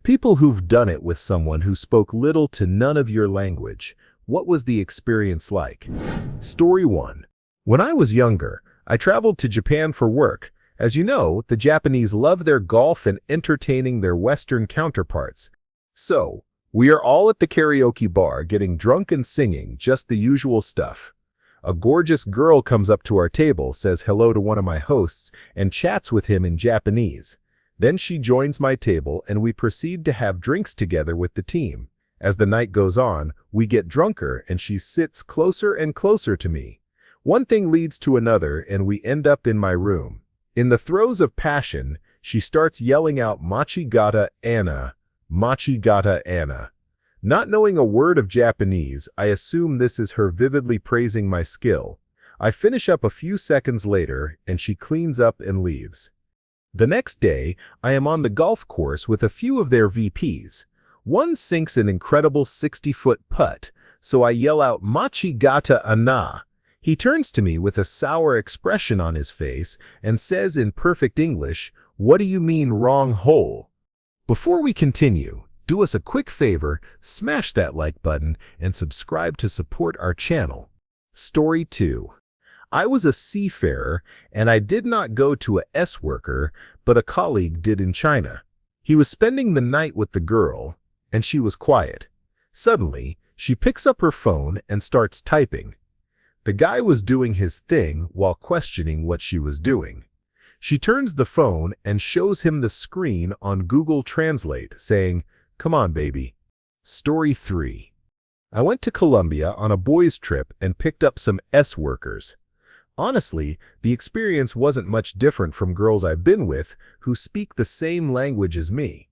People who've done it with someone who spoke little to none of your language. What was the experience like? Story 1. When I was younger, I traveled to Japan for work. As you know, the Japanese love their golf and entertaining their Western counterparts. So, we are all at the karaoke bar getting drunk and singing, just the usual stuff. A gorgeous girl comes up to our table, says hello to one of my hosts, and chats with him in Japanese. Then she joins my table and we proceed to have drinks together with the team. As the night goes on, we get drunker and she sits closer and closer to me. One thing leads to another and we end up in my room. In the throes of passion, she starts yelling out Machigata Anna, Machigata Anna. Not knowing a word of Japanese, I assume this is her vividly praising my skill. I finish up a few seconds later and she cleans up and leaves. The next day, I am on the golf course with a few of their VPs. One sinks an incredible 60-foot putt, so I yell out Machigata Anna. He turns to me with a sour expression on his face and says in perfect English, "What do you mean wrong hole?" Before we continue, do us a quick favor, smash that like button and subscribe to support our channel. Story 2. I was a seafarer and I did not go to a S-worker, but a colleague did in China. He was spending the night with the girl and she was quiet. Suddenly, she picks up her phone and starts typing. The guy was doing his thing while questioning what she was doing. She turns the phone and shows him the screen on Google Translate, saying, "Come on, baby." Story 3. I went to Colombia on a boys' trip and picked up some S-workers. Honestly, the experience wasn't much different from girls I've been with who speak the same language as me.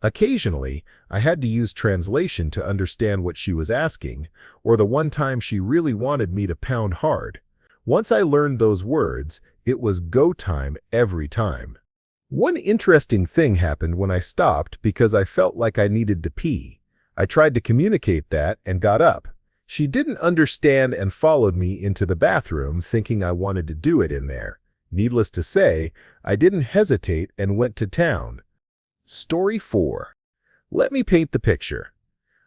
Occasionally, I had to use translation to understand what she was asking, or the one time she really wanted me to pound hard. Once I learned those words, it was go time every time. One interesting thing happened when I stopped because I felt like I needed to pee. I tried to communicate that and got up. She didn't understand and followed me into the bathroom thinking I wanted to do it in there. Needless to say, I didn't hesitate and went to town. Story 4. Let me paint the picture.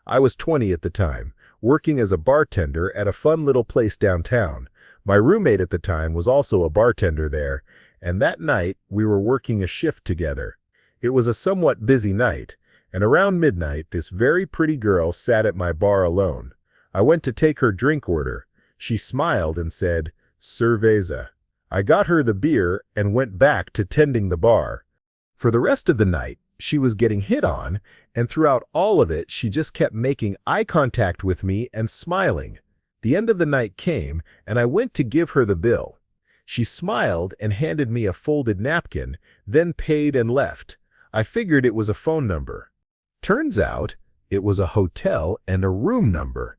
I was 20 at the time, working as a bartender at a fun little place downtown. My roommate at the time was also a bartender there, and that night we were working a shift together. It was a somewhat busy night, and around midnight this very pretty girl sat at my bar alone. I went to take her drink order. She smiled and said, "Cerveza." I got her the beer and went back to tending the bar. For the rest of the night, she was getting hit on, and throughout all of it, she just kept making eye contact with me and smiling. The end of the night came, and I went to give her the bill. She smiled and handed me a folded napkin, then paid and left. I figured it was a phone number. Turns out, it was a hotel and a room number.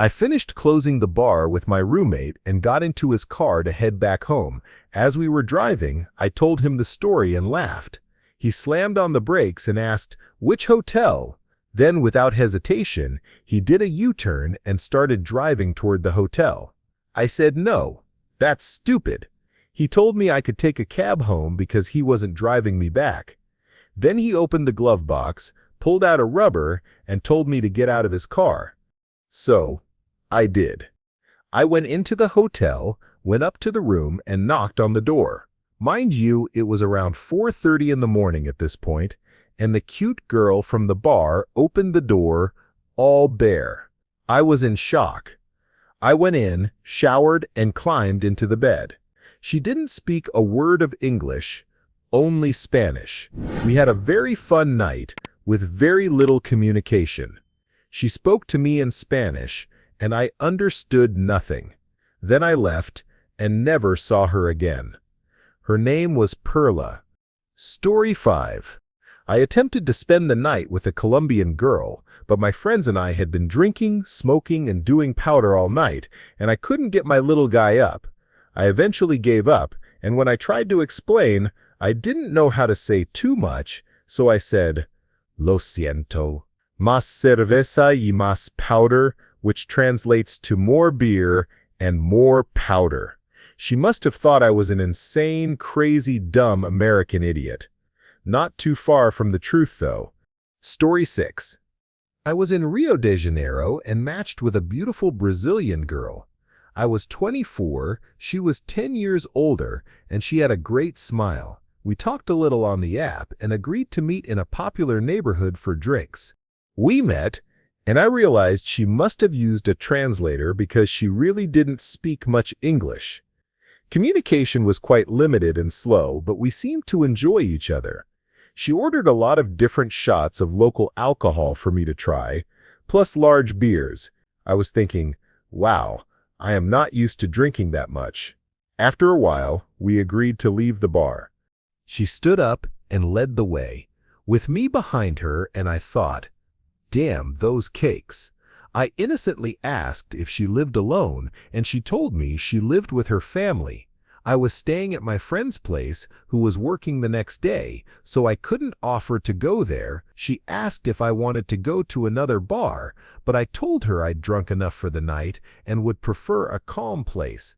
I finished closing the bar with my roommate and got into his car to head back home. As we were driving, I told him the story and laughed. He slammed on the brakes and asked, "Which hotel?" Then, without hesitation, he did a U-turn and started driving toward the hotel. I said, "No, that's stupid." He told me I could take a cab home because he wasn't driving me back. Then he opened the glove box, pulled out a rubber, and told me to get out of his car. So, I did. I went into the hotel, went up to the room, and knocked on the door. Mind you, it was around 4:30 in the morning at this point, and the cute girl from the bar opened the door, all bare. I was in shock. I went in, showered, and climbed into the bed. She didn't speak a word of English, only Spanish. We had a very fun night with very little communication. She spoke to me in Spanish, and I understood nothing. Then I left and never saw her again. Her name was Perla. Story 5. I attempted to spend the night with a Colombian girl, but my friends and I had been drinking, smoking, and doing powder all night, and I couldn't get my little guy up. I eventually gave up, and when I tried to explain, I didn't know how to say too much, so I said, "Lo siento. Más cerveza y más powder," which translates to more beer and more powder. She must have thought I was an insane, crazy, dumb American idiot. Not too far from the truth, though. Story 6. I was in Rio de Janeiro and matched with a beautiful Brazilian girl. I was 24, she was 10 years older, and she had a great smile. We talked a little on the app and agreed to meet in a popular neighborhood for drinks. We met, and I realized she must have used a translator because she really didn't speak much English. Communication was quite limited and slow, but we seemed to enjoy each other. She ordered a lot of different shots of local alcohol for me to try, plus large beers. I was thinking, wow, I am not used to drinking that much. After a while, we agreed to leave the bar. She stood up and led the way, with me behind her, and I thought, damn those cakes. I innocently asked if she lived alone, and she told me she lived with her family. I was staying at my friend's place, who was working the next day, so I couldn't offer to go there. She asked if I wanted to go to another bar, but I told her I'd drunk enough for the night and would prefer a calm place.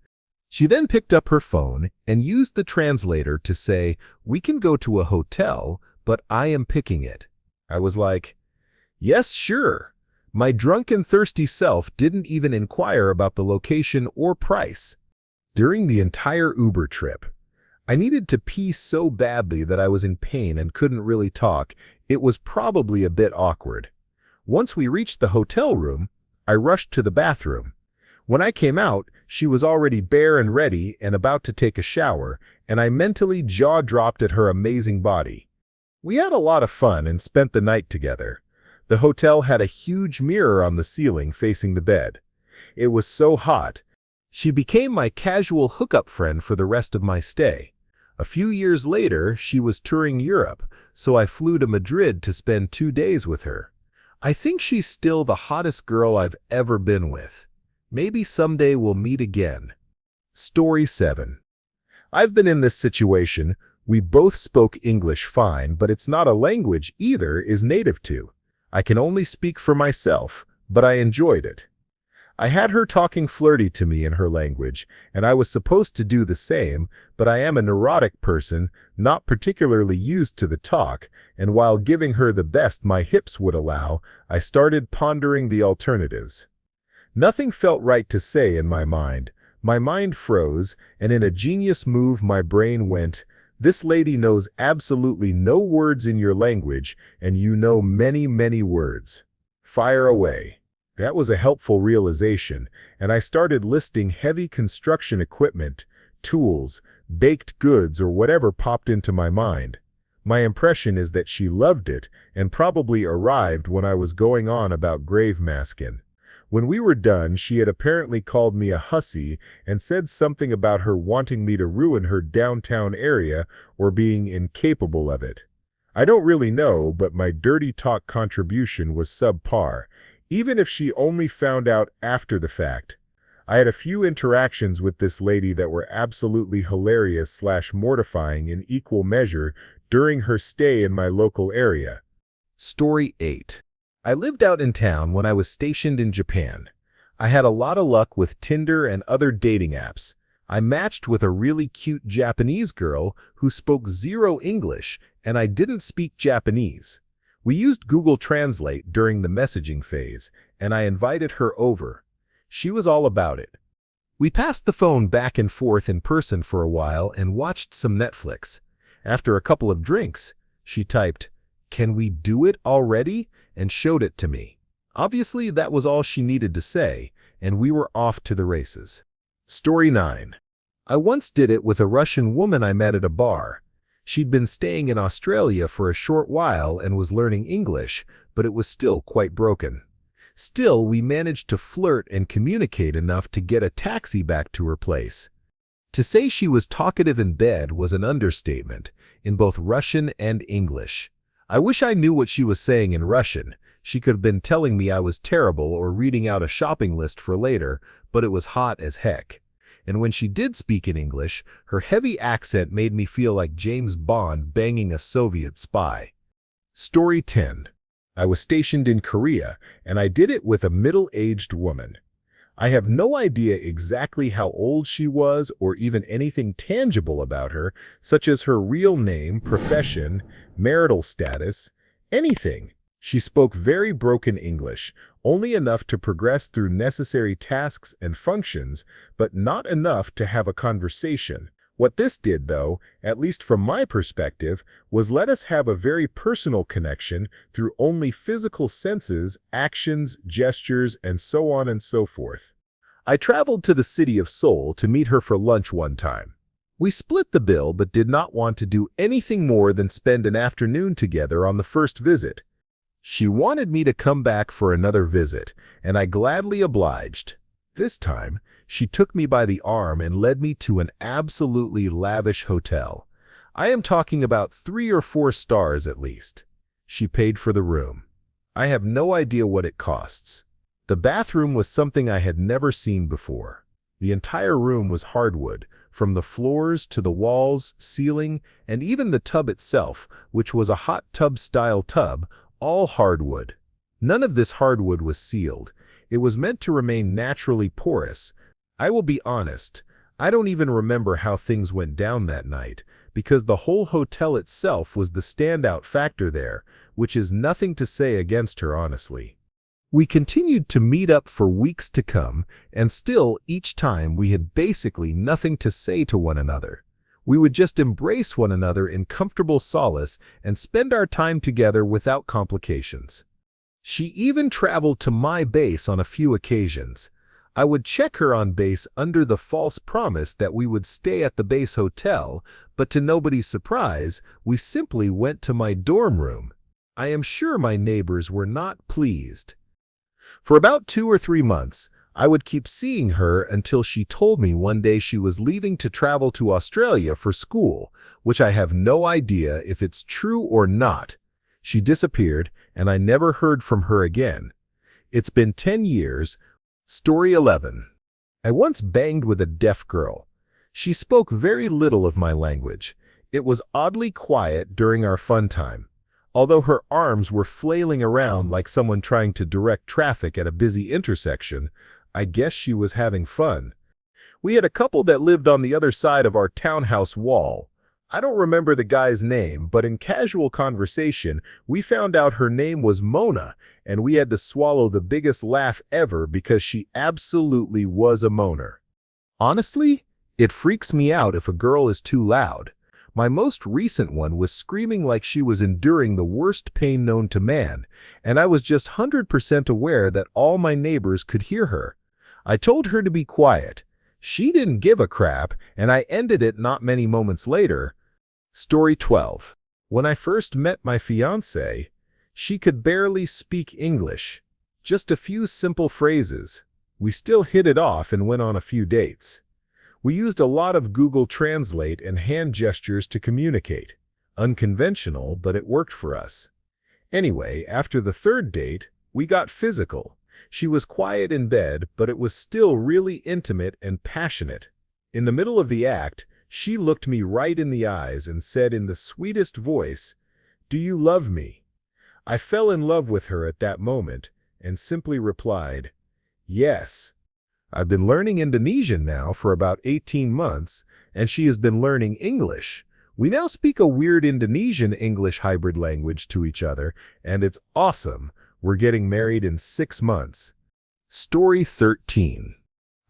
She then picked up her phone and used the translator to say, "We can go to a hotel, but I am picking it." I was like, "Yes, sure." My drunken, thirsty self didn't even inquire about the location or price. During the entire Uber trip, I needed to pee so badly that I was in pain and couldn't really talk. It was probably a bit awkward. Once we reached the hotel room, I rushed to the bathroom. When I came out, she was already bare and ready and about to take a shower, and I mentally jaw-dropped at her amazing body. We had a lot of fun and spent the night together. The hotel had a huge mirror on the ceiling facing the bed. It was so hot. She became my casual hookup friend for the rest of my stay. A few years later, she was touring Europe, so I flew to Madrid to spend 2 days with her. I think she's still the hottest girl I've ever been with. Maybe someday we'll meet again. Story 7. I've been in this situation. We both spoke English fine, but it's not a language either is native to. I can only speak for myself, but I enjoyed it. I had her talking flirty to me in her language, and I was supposed to do the same, but I am a neurotic person, not particularly used to the talk, and while giving her the best my hips would allow, I started pondering the alternatives. Nothing felt right to say in my mind. My mind froze, and in a genius move my brain went, "This lady knows absolutely no words in your language, and you know many, many words. Fire away." That was a helpful realization, and I started listing heavy construction equipment, tools, baked goods, or whatever popped into my mind. My impression is that she loved it and probably arrived when I was going on about grave masking. When we were done, she had apparently called me a hussy and said something about her wanting me to ruin her downtown area or being incapable of it. I don't really know, but my dirty talk contribution was subpar, even if she only found out after the fact. I had a few interactions with this lady that were absolutely hilarious/mortifying in equal measure during her stay in my local area. Story 8. I lived out in town when I was stationed in Japan. I had a lot of luck with Tinder and other dating apps. I matched with a really cute Japanese girl who spoke zero English, and I didn't speak Japanese. We used Google Translate during the messaging phase, and I invited her over. She was all about it. We passed the phone back and forth in person for a while and watched some Netflix. After a couple of drinks, she typed, "Can we do it already?" and showed it to me. Obviously, that was all she needed to say, and we were off to the races. Story 9. I once did it with a Russian woman I met at a bar. She'd been staying in Australia for a short while and was learning English, but it was still quite broken. Still, we managed to flirt and communicate enough to get a taxi back to her place. To say she was talkative in bed was an understatement, in both Russian and English. I wish I knew what she was saying in Russian. She could have been telling me I was terrible or reading out a shopping list for later, but it was hot as heck. And when she did speak in English, her heavy accent made me feel like James Bond banging a Soviet spy. Story 10. I was stationed in Korea, and I did it with a middle-aged woman. I have no idea exactly how old she was or even anything tangible about her, such as her real name, profession, marital status, anything. She spoke very broken English, only enough to progress through necessary tasks and functions, but not enough to have a conversation. What this did, though, at least from my perspective, was let us have a very personal connection through only physical senses, actions, gestures, and so on and so forth. I traveled to the city of Seoul to meet her for lunch one time. We split the bill but did not want to do anything more than spend an afternoon together on the first visit. She wanted me to come back for another visit, and I gladly obliged. This time, she took me by the arm and led me to an absolutely lavish hotel. I am talking about 3 or 4 stars at least. She paid for the room. I have no idea what it costs. The bathroom was something I had never seen before. The entire room was hardwood, from the floors to the walls, ceiling, and even the tub itself, which was a hot tub-style tub, all hardwood. None of this hardwood was sealed. It was meant to remain naturally porous. I will be honest, I don't even remember how things went down that night, because the whole hotel itself was the standout factor there, which is nothing to say against her honestly. We continued to meet up for weeks to come, and still each time we had basically nothing to say to one another. We would just embrace one another in comfortable solace and spend our time together without complications. She even traveled to my base on a few occasions. I would check her on base under the false promise that we would stay at the base hotel, but to nobody's surprise, we simply went to my dorm room. I am sure my neighbors were not pleased. For about 2 or 3 months, I would keep seeing her until she told me one day she was leaving to travel to Australia for school, which I have no idea if it's true or not. She disappeared, and I never heard from her again. It's been 10 years. Story 11. I once banged with a deaf girl. She spoke very little of my language. It was oddly quiet during our fun time. Although her arms were flailing around like someone trying to direct traffic at a busy intersection, I guess she was having fun. We had a couple that lived on the other side of our townhouse wall. I don't remember the guy's name, but in casual conversation, we found out her name was Mona, and we had to swallow the biggest laugh ever because she absolutely was a moaner. Honestly, it freaks me out if a girl is too loud. My most recent one was screaming like she was enduring the worst pain known to man, and I was just 100% aware that all my neighbors could hear her. I told her to be quiet. She didn't give a crap, and I ended it not many moments later. Story 12. When I first met my fiancée, she could barely speak English. Just a few simple phrases. We still hit it off and went on a few dates. We used a lot of Google Translate and hand gestures to communicate. Unconventional, but it worked for us. Anyway, after the 3rd date, we got physical. She was quiet in bed, but it was still really intimate and passionate. In the middle of the act, she looked me right in the eyes and said in the sweetest voice, "Do you love me?" I fell in love with her at that moment and simply replied, "Yes." I've been learning Indonesian now for about 18 months, and she has been learning English. We now speak a weird Indonesian-English hybrid language to each other, and it's awesome. We're getting married in 6 months. Story 13.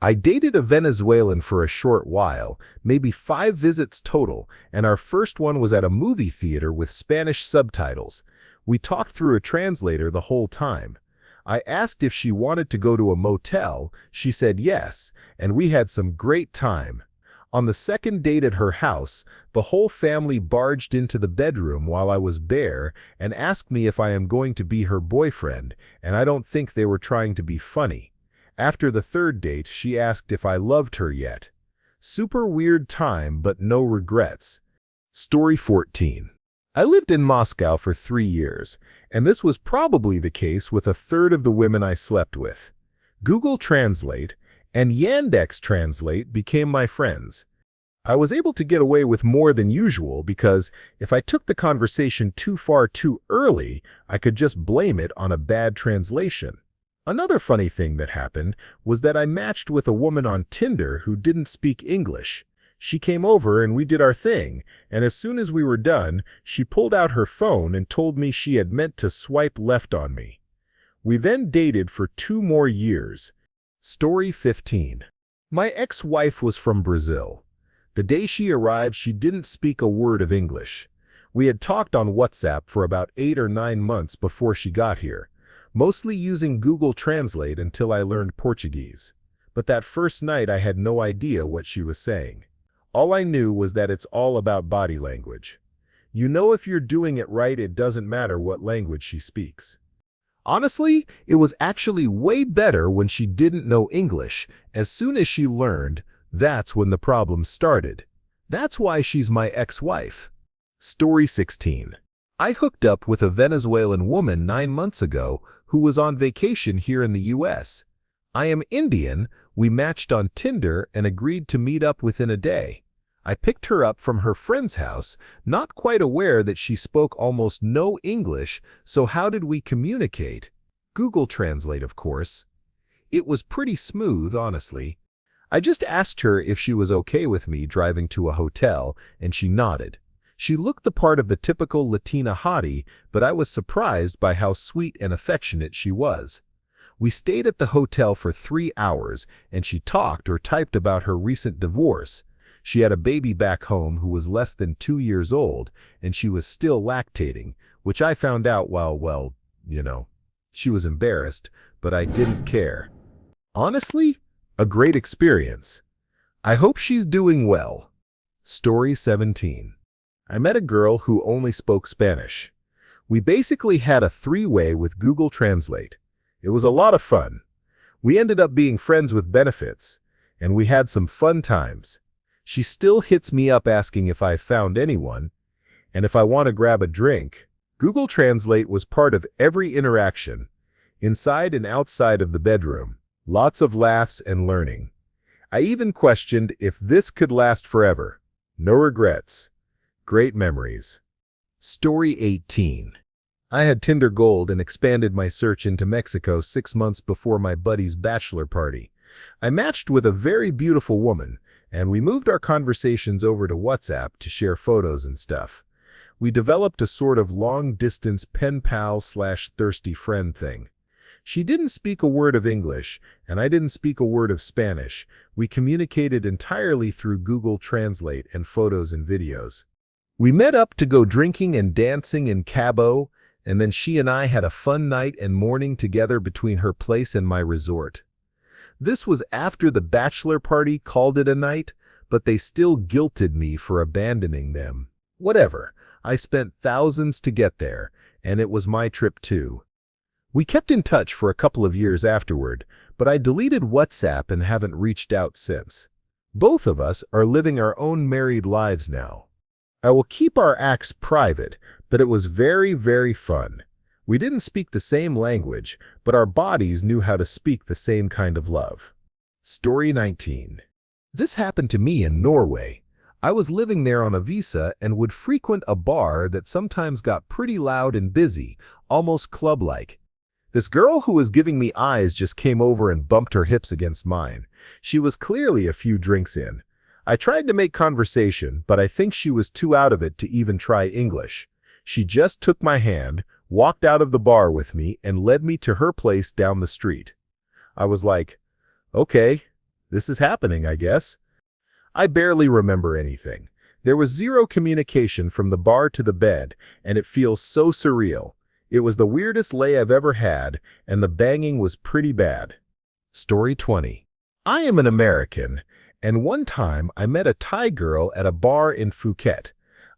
I dated a Venezuelan for a short while, maybe 5 visits total, and our first one was at a movie theater with Spanish subtitles. We talked through a translator the whole time. I asked if she wanted to go to a motel. She said yes, and we had some great time. On the 2nd date at her house, the whole family barged into the bedroom while I was bare and asked me if I am going to be her boyfriend, and I don't think they were trying to be funny. After the 3rd date, she asked if I loved her yet. Super weird time, but no regrets. Story 14. I lived in Moscow for 3 years, and this was probably the case with a third of the women I slept with. Google Translate and Yandex Translate became my friends. I was able to get away with more than usual because if I took the conversation too far too early, I could just blame it on a bad translation. Another funny thing that happened was that I matched with a woman on Tinder who didn't speak English. She came over and we did our thing, and as soon as we were done, she pulled out her phone and told me she had meant to swipe left on me. We then dated for 2 more years. Story 15. My ex-wife was from Brazil. The day she arrived, she didn't speak a word of English. We had talked on WhatsApp for about 8 or 9 months before she got here, mostly using Google Translate until I learned Portuguese. But that first night I had no idea what she was saying. All I knew was that it's all about body language. You know if you're doing it right, it doesn't matter what language she speaks. Honestly, it was actually way better when she didn't know English. As soon as she learned, that's when the problem started. That's why she's my ex-wife. Story 16. I hooked up with a Venezuelan woman 9 months ago who was on vacation here in the US. I am Indian. We matched on Tinder and agreed to meet up within a day. I picked her up from her friend's house, not quite aware that she spoke almost no English, so how did we communicate? Google Translate, of course. It was pretty smooth, honestly. I just asked her if she was okay with me driving to a hotel, and she nodded. She looked the part of the typical Latina hottie, but I was surprised by how sweet and affectionate she was. We stayed at the hotel for 3 hours, and she talked or typed about her recent divorce. She had a baby back home who was less than 2 years old, and she was still lactating, which I found out while, well, she was embarrassed, but I didn't care. Honestly, a great experience. I hope she's doing well. Story 17. I met a girl who only spoke Spanish. We basically had a 3-way with Google Translate. It was a lot of fun. We ended up being friends with benefits, and we had some fun times. She still hits me up asking if I found anyone, and if I want to grab a drink. Google Translate was part of every interaction, inside and outside of the bedroom. Lots of laughs and learning. I even questioned if this could last forever. No regrets. Great memories. Story 18. I had Tinder Gold and expanded my search into Mexico 6 months before my buddy's bachelor party. I matched with a very beautiful woman, and we moved our conversations over to WhatsApp to share photos and stuff. We developed a sort of long-distance pen pal/thirsty friend thing. She didn't speak a word of English, and I didn't speak a word of Spanish. We communicated entirely through Google Translate and photos and videos. We met up to go drinking and dancing in Cabo, and then she and I had a fun night and morning together between her place and my resort. This was after the bachelor party called it a night, but they still guilted me for abandoning them. Whatever, I spent thousands to get there, and it was my trip too. We kept in touch for a couple of years afterward, but I deleted WhatsApp and haven't reached out since. Both of us are living our own married lives now. I will keep our acts private, but it was very, very fun. We didn't speak the same language, but our bodies knew how to speak the same kind of love. Story 19. This happened to me in Norway. I was living there on a visa and would frequent a bar that sometimes got pretty loud and busy, almost club-like. This girl who was giving me eyes just came over and bumped her hips against mine. She was clearly a few drinks in. I tried to make conversation, but I think she was too out of it to even try English. She just took my hand, walked out of the bar with me, and led me to her place down the street. I was like, okay, this is happening, I guess. I barely remember anything. There was zero communication from the bar to the bed, and it feels so surreal. It was the weirdest lay I've ever had, and the banging was pretty bad. Story 20. I am an American, and one time I met a Thai girl at a bar in Phuket.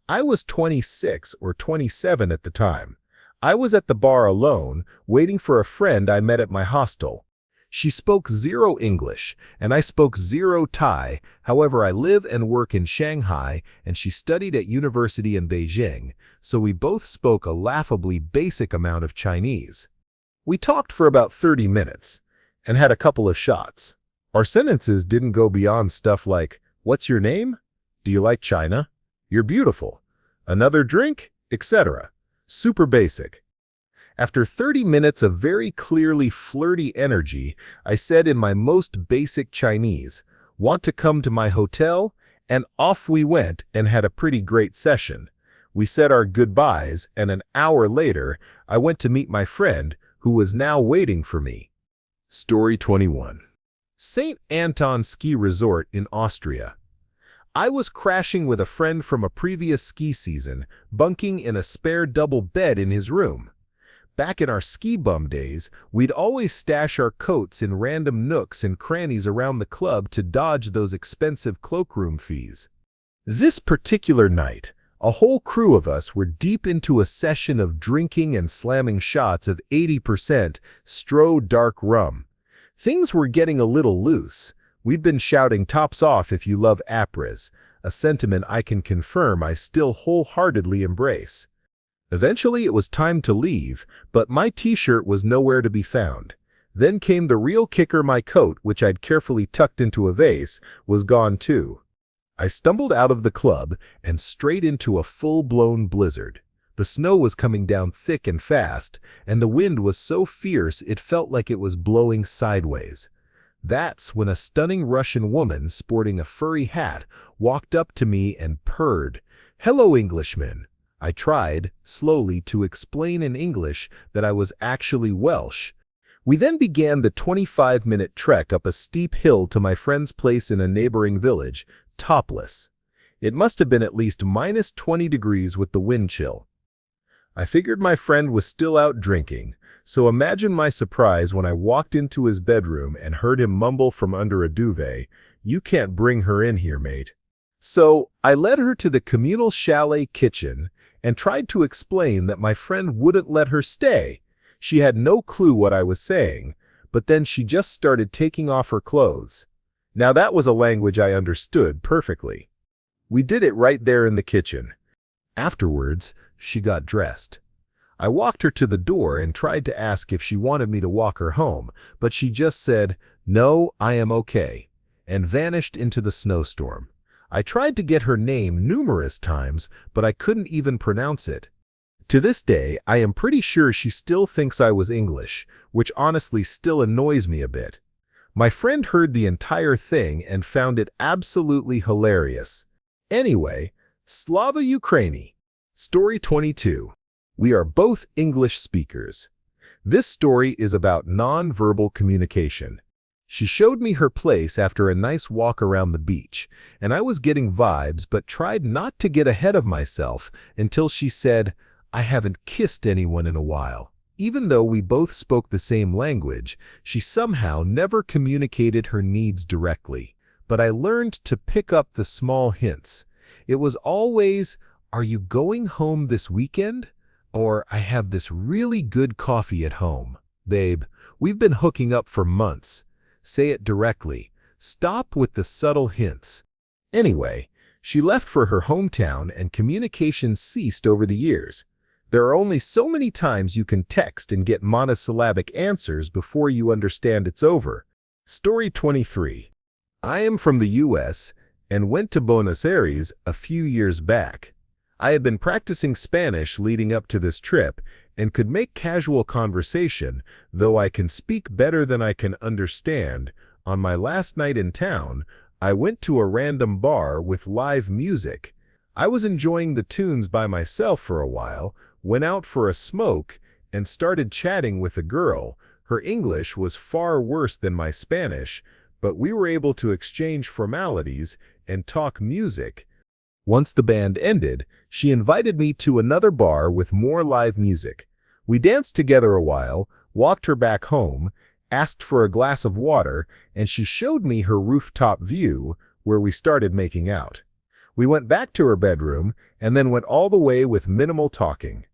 I was 26 or 27 at the time. I was at the bar alone, waiting for a friend I met at my hostel. She spoke zero English, and I spoke zero Thai. However, I live and work in Shanghai, and she studied at university in Beijing, so we both spoke a laughably basic amount of Chinese. We talked for about 30 minutes, and had a couple of shots. Our sentences didn't go beyond stuff like, "What's your name? Do you like China? You're beautiful. Another drink?" etc. Super basic. After 30 minutes of very clearly flirty energy, I said in my most basic Chinese, "Want to come to my hotel?" And off we went and had a pretty great session. We said our goodbyes, and an hour later, I went to meet my friend, who was now waiting for me. Story 21. St. Anton Ski Resort in Austria. I was crashing with a friend from a previous ski season, bunking in a spare double bed in his room. Back in our ski bum days, we'd always stash our coats in random nooks and crannies around the club to dodge those expensive cloakroom fees. This particular night, a whole crew of us were deep into a session of drinking and slamming shots of 80% Stroh dark rum. Things were getting a little loose. We'd been shouting tops off if you love apres, a sentiment I can confirm I still wholeheartedly embrace. Eventually it was time to leave, but my t-shirt was nowhere to be found. Then came the real kicker: my coat, which I'd carefully tucked into a vase, was gone too. I stumbled out of the club and straight into a full-blown blizzard. The snow was coming down thick and fast, and the wind was so fierce it felt like it was blowing sideways. That's when a stunning Russian woman sporting a furry hat walked up to me and purred, "Hello, Englishman." I tried, slowly, to explain in English that I was actually Welsh. We then began the 25-minute trek up a steep hill to my friend's place in a neighboring village, topless. It must have been at least minus 20 degrees with the wind chill. I figured my friend was still out drinking, so imagine my surprise when I walked into his bedroom and heard him mumble from under a duvet, "You can't bring her in here, mate." So I led her to the communal chalet kitchen and tried to explain that my friend wouldn't let her stay. She had no clue what I was saying, but then she just started taking off her clothes. Now that was a language I understood perfectly. We did it right there in the kitchen. Afterwards, she got dressed. I walked her to the door and tried to ask if she wanted me to walk her home, but she just said, "No, I am okay," and vanished into the snowstorm. I tried to get her name numerous times, but I couldn't even pronounce it. To this day, I am pretty sure she still thinks I was English, which honestly still annoys me a bit. My friend heard the entire thing and found it absolutely hilarious. Anyway, Slava Ukraini. Story 22. We are both English speakers. This story is about non-verbal communication. She showed me her place after a nice walk around the beach, and I was getting vibes but tried not to get ahead of myself until she said, "I haven't kissed anyone in a while." Even though we both spoke the same language, she somehow never communicated her needs directly. But I learned to pick up the small hints. It was always, "Are you going home this weekend?" Or, "I have this really good coffee at home. Babe, we've been hooking up for months." Say it directly. Stop with the subtle hints. Anyway, she left for her hometown and communication ceased over the years. There are only so many times you can text and get monosyllabic answers before you understand it's over. Story 23. I am from the US and went to Buenos Aires a few years back. I had been practicing Spanish leading up to this trip and could make casual conversation, though I can speak better than I can understand. On my last night in town, I went to a random bar with live music. I was enjoying the tunes by myself for a while, went out for a smoke, and started chatting with a girl. Her English was far worse than my Spanish, but we were able to exchange formalities and talk music. Once the band ended, she invited me to another bar with more live music. We danced together a while, walked her back home, asked for a glass of water, and she showed me her rooftop view, where we started making out. We went back to her bedroom, and then went all the way with minimal talking.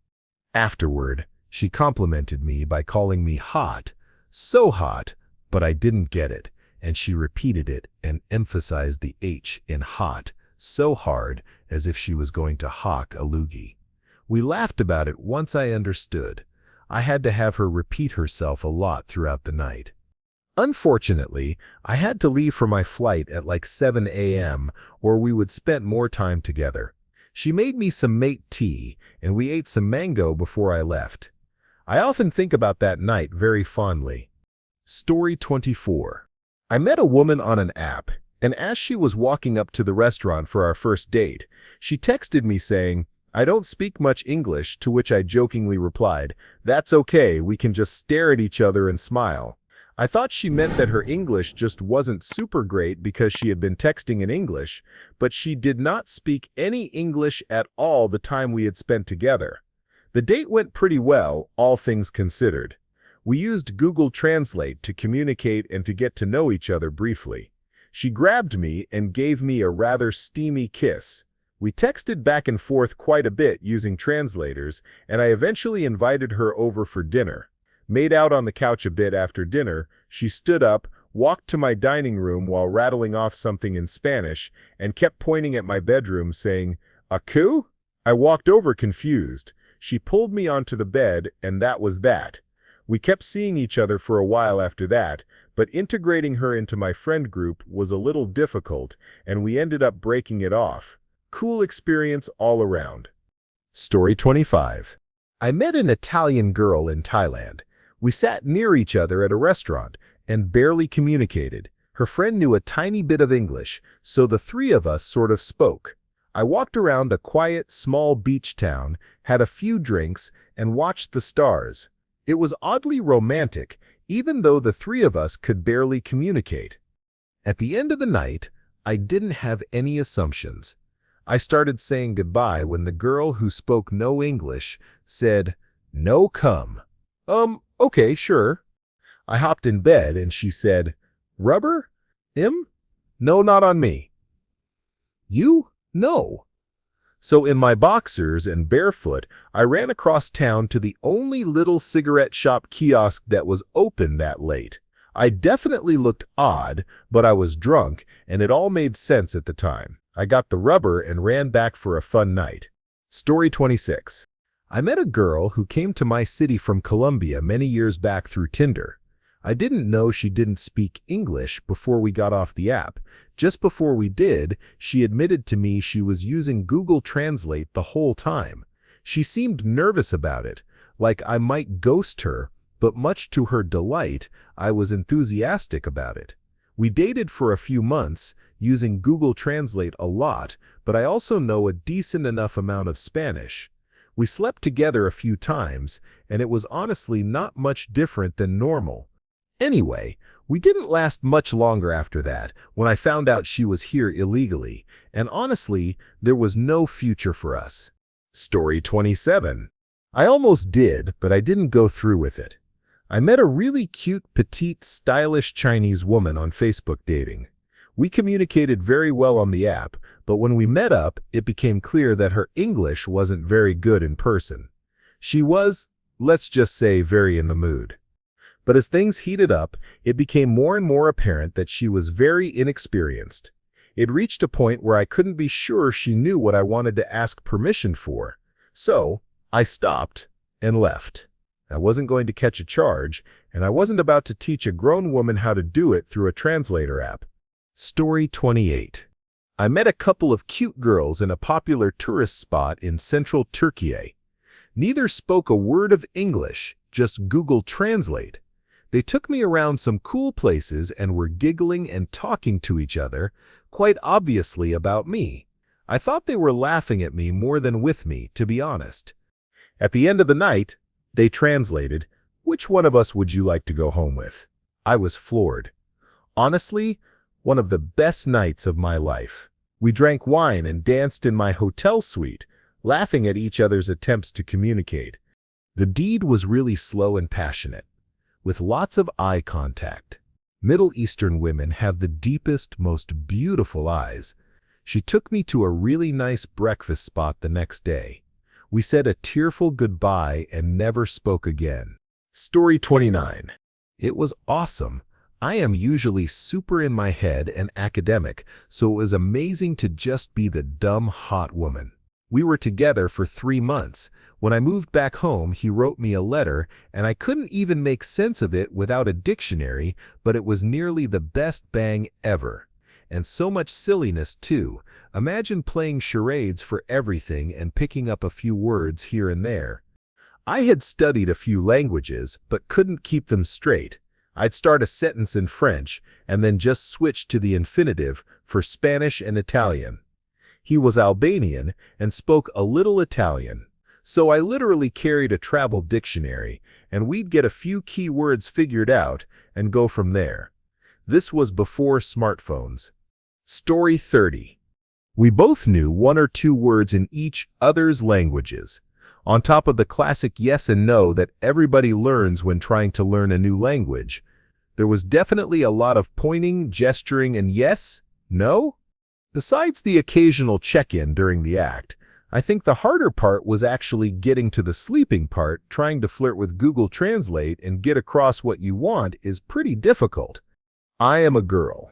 Afterward, she complimented me by calling me hot. So hot, but I didn't get it, and she repeated it and emphasized the H in hot so hard as if she was going to hawk a loogie. We laughed about it once I understood. I had to have her repeat herself a lot throughout the night. Unfortunately, I had to leave for my flight at like 7 a.m. or we would spend more time together. She made me some mate tea, and we ate some mango before I left. I often think about that night very fondly. Story 24. I met a woman on an app, And as she was walking up to the restaurant for our first date, she texted me saying, "I don't speak much English," to which I jokingly replied, "That's okay, we can just stare at each other and smile." I thought she meant that her English just wasn't super great because she had been texting in English, but she did not speak any English at all the time we had spent together. The date went pretty well, all things considered. We used Google Translate to communicate and to get to know each other briefly. She grabbed me and gave me a rather steamy kiss. We texted back and forth quite a bit using translators, and I eventually invited her over for dinner. Made out on the couch a bit after dinner, she stood up, walked to my dining room while rattling off something in Spanish, and kept pointing at my bedroom saying, "Aku?" I walked over confused. She pulled me onto the bed, and that was that. We kept seeing each other for a while after that, but integrating her into my friend group was a little difficult, and we ended up breaking it off. Cool experience all around. Story 25. I met an Italian girl in Thailand. We sat near each other at a restaurant and barely communicated. Her friend knew a tiny bit of English, so the three of us sort of spoke. I walked around a quiet, small beach town, had a few drinks, and watched the stars. It was oddly romantic, even though the three of us could barely communicate. At the end of the night, I didn't have any assumptions. I started saying goodbye when the girl who spoke no English said, "No come." Okay, sure. I hopped in bed and she said, "Rubber? No, not on me." "You? No." So in my boxers and barefoot, I ran across town to the only little cigarette shop kiosk that was open that late. I definitely looked odd, but I was drunk, and it all made sense at the time. I got the rubber and ran back for a fun night. Story 26. I met a girl who came to my city from Colombia many years back through Tinder. I didn't know she didn't speak English before we got off the app. Just before we did, she admitted to me she was using Google Translate the whole time. She seemed nervous about it, like I might ghost her, but much to her delight, I was enthusiastic about it. We dated for a few months, using Google Translate a lot, but I also know a decent enough amount of Spanish. We slept together a few times, and it was honestly not much different than normal. Anyway, we didn't last much longer after that, when I found out she was here illegally, and honestly, there was no future for us. Story 27. I almost did, but I didn't go through with it. I met a really cute, petite, stylish Chinese woman on Facebook dating. We communicated very well on the app, but when we met up, it became clear that her English wasn't very good in person. She was, let's just say, very in the mood. But as things heated up, it became more and more apparent that she was very inexperienced. It reached a point where I couldn't be sure she knew what I wanted to ask permission for. So, I stopped and left. I wasn't going to catch a charge, and I wasn't about to teach a grown woman how to do it through a translator app. Story 28. I met a couple of cute girls in a popular tourist spot in central Turkey. Neither spoke a word of English, just Google Translate. They took me around some cool places and were giggling and talking to each other, quite obviously about me. I thought they were laughing at me more than with me, to be honest. At the end of the night, they translated, "Which one of us would you like to go home with?" I was floored. Honestly, one of the best nights of my life. We drank wine and danced in my hotel suite, laughing at each other's attempts to communicate. The deed was really slow and passionate, with lots of eye contact. Middle Eastern women have the deepest, most beautiful eyes. She took me to a really nice breakfast spot the next day. We said a tearful goodbye and never spoke again. Story 29. It was awesome. I am usually super in my head and academic, so it was amazing to just be the dumb, hot woman. We were together for 3 months. When I moved back home, he wrote me a letter, and I couldn't even make sense of it without a dictionary, but it was nearly the best bang ever. And so much silliness, too. Imagine playing charades for everything and picking up a few words here and there. I had studied a few languages, but couldn't keep them straight. I'd start a sentence in French and then just switch to the infinitive for Spanish and Italian. He was Albanian and spoke a little Italian. So I literally carried a travel dictionary, and we'd get a few key words figured out and go from there. This was before smartphones. Story 30. We both knew one or two words in each other's languages. On top of the classic yes and no that everybody learns when trying to learn a new language, there was definitely a lot of pointing, gesturing, and yes, no. Besides the occasional check-in during the act, I think the harder part was actually getting to the sleeping part. Trying to flirt with Google Translate and get across what you want is pretty difficult. I am a girl,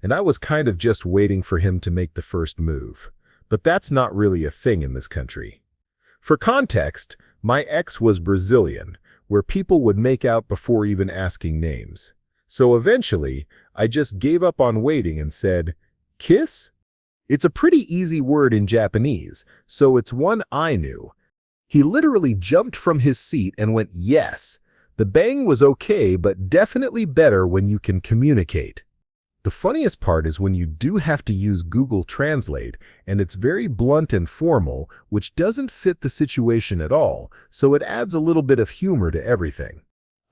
and I was kind of just waiting for him to make the first move. But that's not really a thing in this country. For context, my ex was Brazilian, where people would make out before even asking names. So eventually, I just gave up on waiting and said, "Kiss?" It's a pretty easy word in Japanese, so it's one I knew. He literally jumped from his seat and went, yes. The bang was okay, but definitely better when you can communicate. The funniest part is when you do have to use Google Translate, and it's very blunt and formal, which doesn't fit the situation at all, so it adds a little bit of humor to everything.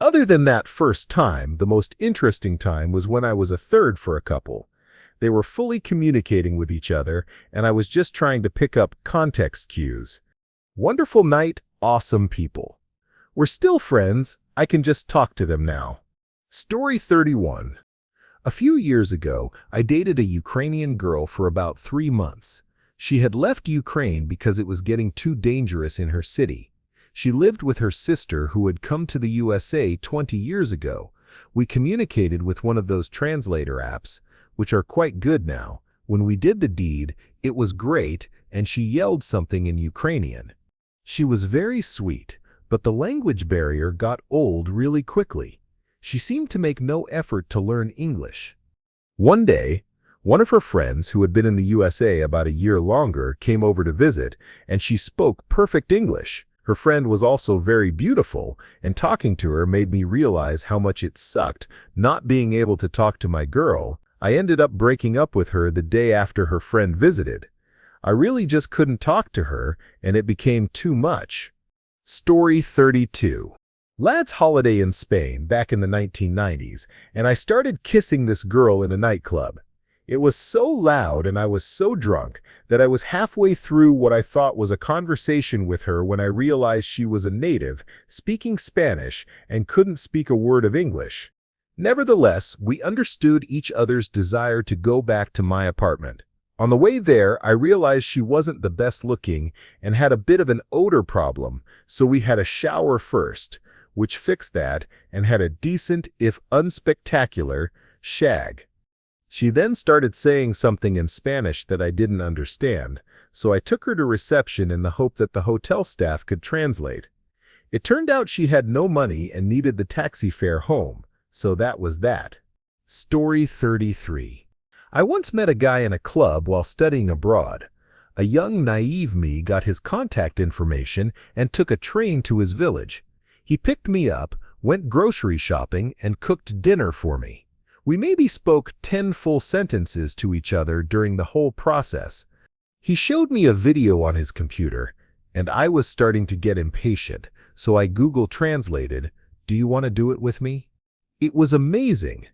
Other than that first time, the most interesting time was when I was a third for a couple. They were fully communicating with each other, and I was just trying to pick up context cues. Wonderful night, awesome people. We're still friends, I can just talk to them now. Story 31. A few years ago, I dated a Ukrainian girl for about 3 months. She had left Ukraine because it was getting too dangerous in her city. She lived with her sister who had come to the USA 20 years ago. We communicated with one of those translator apps, which are quite good now. When we did the deed, it was great, and she yelled something in Ukrainian. She was very sweet, but the language barrier got old really quickly. She seemed to make no effort to learn English. One day, one of her friends who had been in the USA about a year longer came over to visit, and she spoke perfect English. Her friend was also very beautiful, and talking to her made me realize how much it sucked not being able to talk to my girl. I ended up breaking up with her the day after her friend visited. I really just couldn't talk to her, and it became too much. Story 32. Lad's holiday in Spain back in the 1990s, and I started kissing this girl in a nightclub. It was so loud and I was so drunk that I was halfway through what I thought was a conversation with her when I realized she was a native, speaking Spanish, and couldn't speak a word of English. Nevertheless, we understood each other's desire to go back to my apartment. On the way there, I realized she wasn't the best looking and had a bit of an odor problem, so we had a shower first, which fixed that, and had a decent, if unspectacular, shag. She then started saying something in Spanish that I didn't understand, so I took her to reception in the hope that the hotel staff could translate. It turned out she had no money and needed the taxi fare home. So that was that. Story 33. I once met a guy in a club while studying abroad. A young, naive me got his contact information and took a train to his village. He picked me up, went grocery shopping, and cooked dinner for me. We maybe spoke 10 full sentences to each other during the whole process. He showed me a video on his computer, and I was starting to get impatient, so I Google translated, "Do you want to do it with me?" It was amazing.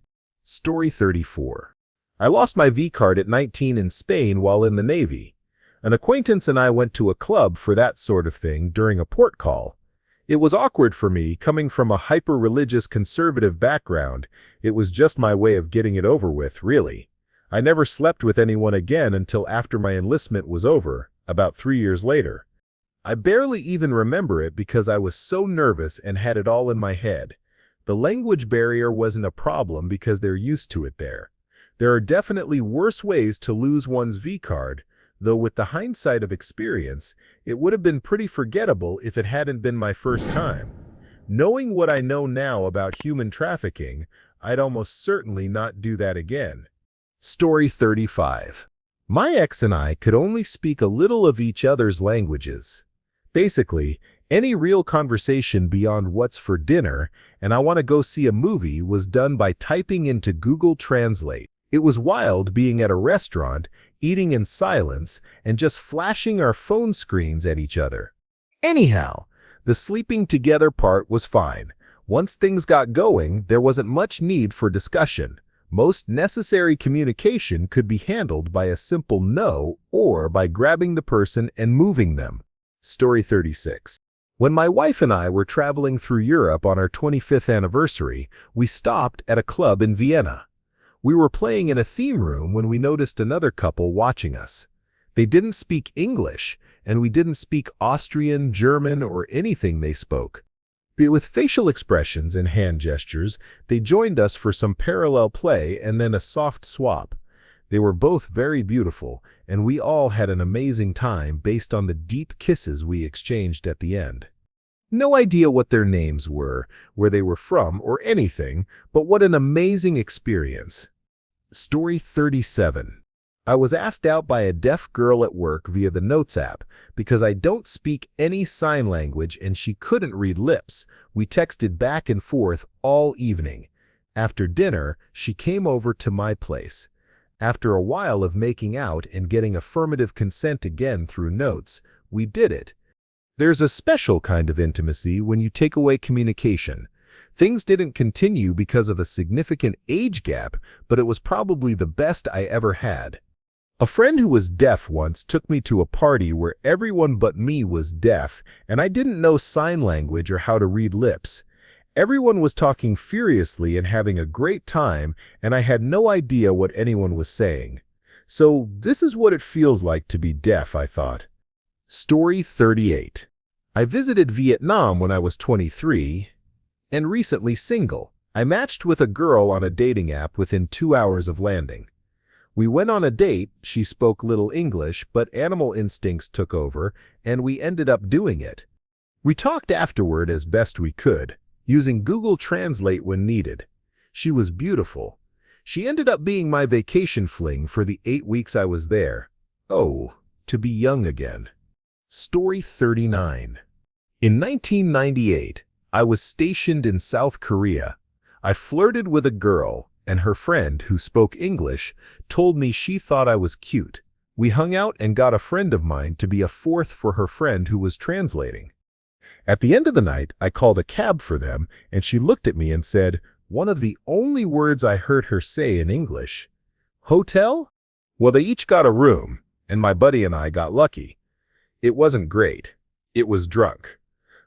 Story 34. I lost my V-card at 19 in Spain while in the Navy. An acquaintance and I went to a club for that sort of thing during a port call. It was awkward for me, coming from a hyper-religious conservative background. It was just my way of getting it over with, really. I never slept with anyone again until after my enlistment was over, about 3 years later. I barely even remember it because I was so nervous and had it all in my head. The language barrier wasn't a problem because they're used to it there. There are definitely worse ways to lose one's V-card, though with the hindsight of experience, it would have been pretty forgettable if it hadn't been my first time. Knowing what I know now about human trafficking, I'd almost certainly not do that again. Story 35. My ex and I could only speak a little of each other's languages. Basically, Any real conversation beyond what's for dinner and I want to go see a movie was done by typing into Google Translate. It was wild being at a restaurant, eating in silence, and just flashing our phone screens at each other. Anyhow, the sleeping together part was fine. Once things got going, there wasn't much need for discussion. Most necessary communication could be handled by a simple no or by grabbing the person and moving them. Story 36. When my wife and I were traveling through Europe on our 25th anniversary, we stopped at a club in Vienna. We were playing in a theme room when we noticed another couple watching us. They didn't speak English, and we didn't speak Austrian, German, or anything they spoke. But with facial expressions and hand gestures, they joined us for some parallel play and then a soft swap. They were both very beautiful, and we all had an amazing time based on the deep kisses we exchanged at the end. No idea what their names were, where they were from, or anything, but what an amazing experience. Story 37. I was asked out by a deaf girl at work via the Notes app because I don't speak any sign language and she couldn't read lips. We texted back and forth all evening. After dinner, she came over to my place. After a while of making out and getting affirmative consent again through Notes, we did it. There's a special kind of intimacy when you take away communication. Things didn't continue because of a significant age gap, but it was probably the best I ever had. A friend who was deaf once took me to a party where everyone but me was deaf, and I didn't know sign language or how to read lips. Everyone was talking furiously and having a great time, and I had no idea what anyone was saying. So this is what it feels like to be deaf, I thought. Story 38. I visited Vietnam when I was 23 and recently single. I matched with a girl on a dating app within 2 hours of landing. We went on a date. She spoke little English, but animal instincts took over, and we ended up doing it. We talked afterward as best we could, using Google Translate when needed. She was beautiful. She ended up being my vacation fling for the 8 weeks I was there. Oh, to be young again. Story 39. In 1998, I was stationed in South Korea. I flirted with a girl, and her friend, who spoke English, told me she thought I was cute. We hung out and got a friend of mine to be a fourth for her friend who was translating. At the end of the night, I called a cab for them, and she looked at me and said, one of the only words I heard her say in English, "Hotel?" Well, they each got a room, and my buddy and I got lucky. It wasn't great. It was drunk.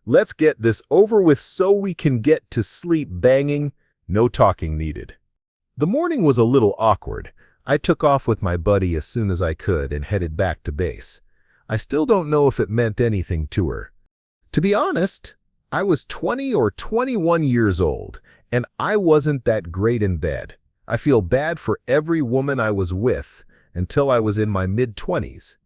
Let's get this over with so we can get to sleep banging, no talking needed. The morning was a little awkward. I took off with my buddy as soon as I could and headed back to base. I still don't know if it meant anything to her. To be honest, I was 20 or 21 years old, and I wasn't that great in bed. I feel bad for every woman I was with until I was in my mid-20s.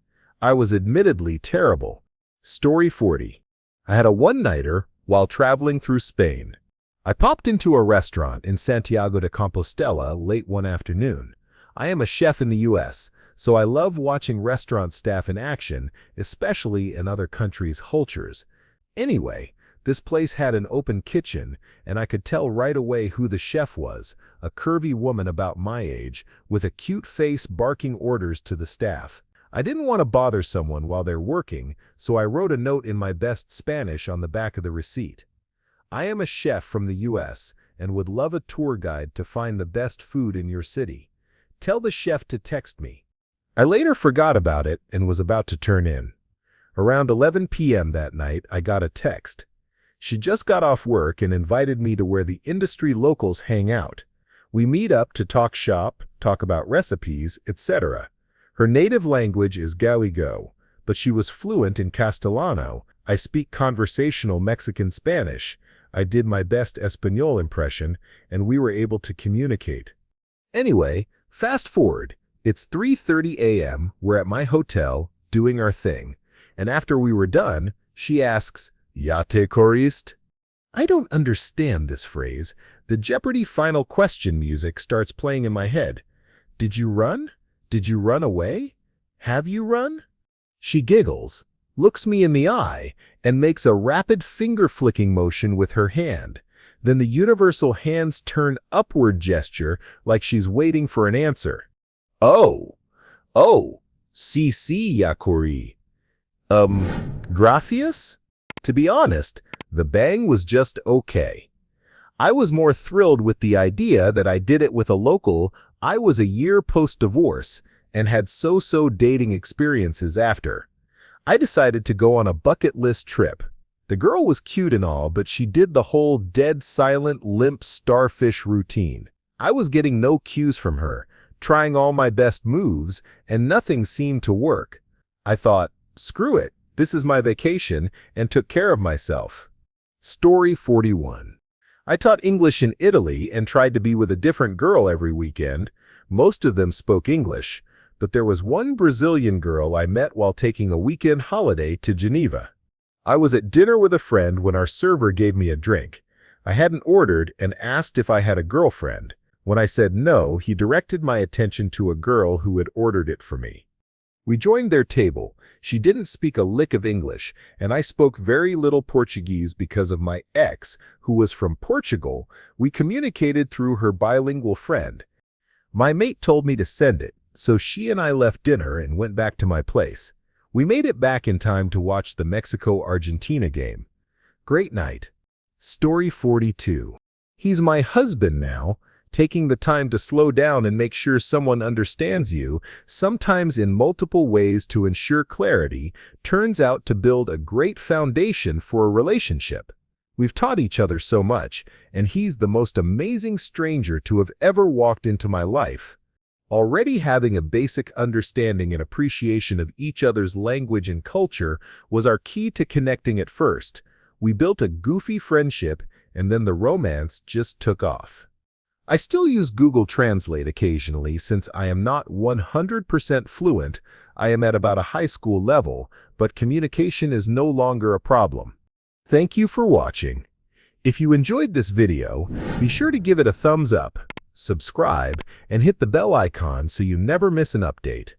I was admittedly terrible. Story 40. I had a one-nighter while traveling through Spain. I popped into a restaurant in Santiago de Compostela late one afternoon. I am a chef in the US, so I love watching restaurant staff in action, especially in other countries' cultures. Anyway, this place had an open kitchen, and I could tell right away who the chef was, a curvy woman about my age, with a cute face barking orders to the staff. I didn't want to bother someone while they're working, so I wrote a note in my best Spanish on the back of the receipt. I am a chef from the US and would love a tour guide to find the best food in your city. Tell the chef to text me. I later forgot about it and was about to turn in. Around 11 p.m. that night, I got a text. She just got off work and invited me to where the industry locals hang out. We meet up to talk shop, talk about recipes, etc. Her native language is Gallego, but she was fluent in Castellano. I speak conversational Mexican Spanish. I did my best Espanol impression, and we were able to communicate. Anyway, fast forward. It's 3:30 a.m. We're at my hotel, doing our thing. And after we were done, she asks, "Ya te corriste?" I don't understand this phrase. The Jeopardy final question music starts playing in my head. Did you run? Did you run away? Have you run? She giggles. looks me in the eye, and makes a rapid finger-flicking motion with her hand. Then the universal hands turn upward gesture like she's waiting for an answer. Oh, sí, Yakuri. Gracias? To be honest, the bang was just okay. I was more thrilled with the idea that I did it with a local. I was a year post-divorce and had so-so dating experiences after. I decided to go on a bucket list trip. The girl was cute and all, but she did the whole dead silent limp starfish routine. I was getting no cues from her, trying all my best moves, and nothing seemed to work. I thought, screw it, this is my vacation, and took care of myself. Story 41. I taught English in Italy and tried to be with a different girl every weekend. Most of them spoke English, but there was one Brazilian girl I met while taking a weekend holiday to Geneva. I was at dinner with a friend when our server gave me a drink. I hadn't ordered and asked if I had a girlfriend. When I said no, he directed my attention to a girl who had ordered it for me. We joined their table. She didn't speak a lick of English, and I spoke very little Portuguese because of my ex, who was from Portugal. We communicated through her bilingual friend. My mate told me to send it, so she and I left dinner and went back to my place. We made it back in time to watch the Mexico-Argentina game. Great night. Story 42. He's my husband now. Taking the time to slow down and make sure someone understands you, sometimes in multiple ways to ensure clarity, turns out to build a great foundation for a relationship. We've taught each other so much, and he's the most amazing stranger to have ever walked into my life. Already having a basic understanding and appreciation of each other's language and culture was our key to connecting at first. We built a goofy friendship, and then the romance just took off. I still use Google Translate occasionally since I am not 100% fluent. I am at about a high school level, but communication is no longer a problem. Thank you for watching. If you enjoyed this video, be sure to give it a thumbs up, subscribe, and hit the bell icon so you never miss an update.